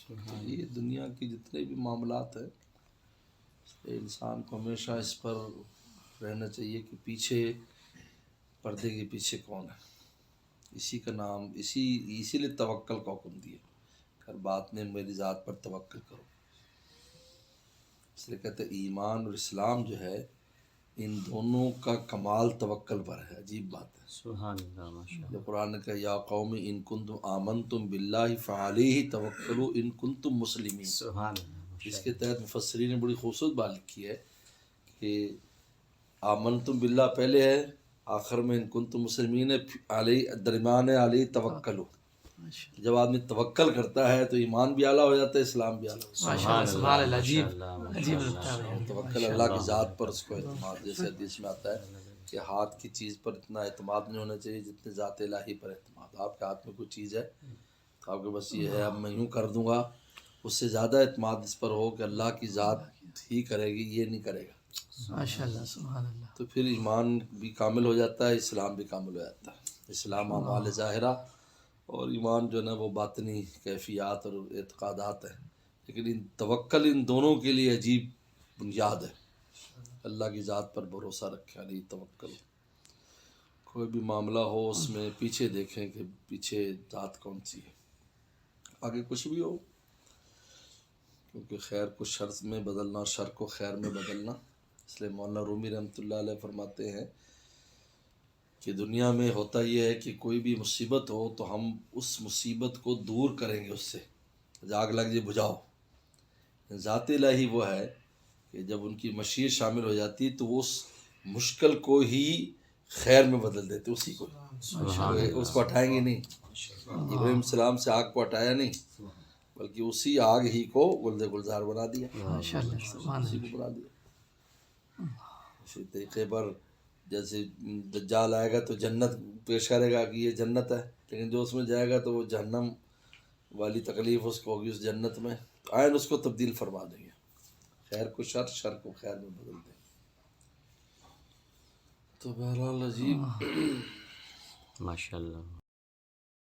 یہ دنیا کی جتنے بھی معاملات ہیں انسان کو ہمیشہ اس پر رہنا چاہیے کہ پیچھے پردے کے پیچھے کون ہے. اسی کا نام اسی لیے توکل کا حکم دیا. ہر بات میں میری ذات پر توکل کرو. اس لیے کہتے ہیں ایمان اور اسلام جو ہے ان دونوں کا کمال توکل پر ہے. عجیب بات ہے. سبحان اللہ ماشاءاللہ. جو قرآن نے کہا یا قوم ان کنتم آمنتم باللہ فعلیہ توکلوا ان کنتم مسلمین. سبحان اللہ. اس کے تحت مفسرین نے بڑی خوبصورت بات لکھی ہے کہ آمنتم باللہ پہلے ہے، آخر میں ان کنتم مسلمین علیہ، درمیان ہے علیہ توکلو. جب آدمی توکل کرتا ہے تو ایمان بھی اعلیٰ ہو جاتا ہے، اسلام بھی اعلیٰ ہو جاتا ہے. سبحان اللہ. عجیب لگتا ہے. توکل اللہ کی ذات پر اس کو اعتماد. جیسے حدیث میں آتا ہے کہ ہاتھ کی چیز پر اتنا اعتماد نہیں ہونا چاہیے جتنے ذات الہی پر اعتماد. آپ کے ہاتھ میں کوئی چیز ہے تو آپ کے بس یہ ہے اب میں یوں کر دوں گا، اس سے زیادہ اعتماد اس پر ہو کہ اللہ کی ذات ہی کرے گی، یہ نہیں کرے گا. ماشاءاللہ. سبحان اللہ. تو پھر ایمان بھی کامل ہو جاتا ہے، اسلام بھی کامل ہو جاتا ہے. اسلام اعمال ظاہرہ اور ایمان جو ہے نا وہ باطنی کیفیات اور اعتقادات ہیں. لیکن ان توکل ان دونوں کے لیے عجیب بنیاد ہے. اللہ کی ذات پر بھروسہ رکھے، علی توکل. کوئی بھی معاملہ ہو اس میں پیچھے دیکھیں کہ پیچھے ذات کون سی ہے. آگے کچھ بھی ہو، کیونکہ خیر کو شر میں بدلنا، شر کو خیر میں بدلنا. اس لیے مولانا رومی رحمۃ اللہ علیہ فرماتے ہیں کہ دنیا میں ہوتا یہ ہے کہ کوئی بھی مصیبت ہو تو ہم اس مصیبت کو دور کریں گے، اس سے آگ لگ جائے بجھاؤ. ذات الہی وہ ہے کہ جب ان کی مشیت شامل ہو جاتی تو وہ اس مشکل کو ہی خیر میں بدل دیتے. اسی کو اس کو ہٹائیں گے نہیں. ابراہیم السلام سے آگ کو ہٹایا نہیں بلکہ اسی آگ ہی کو گلزار گلزار بنا دیا. اسی کو بنا دیا. اسی طریقے پر جیسے دجال آئے گا تو جنت پیش کرے گا کہ یہ جنت ہے، لیکن جو اس میں جائے گا تو وہ جہنم والی تکلیف اس کو ہوگی اس جنت میں. آئین اس کو تبدیل فرما دیں گے. خیر کو شر، شر کو خیر میں بدل دیں گے. تو بہرحال عجیب ماشاءاللہ.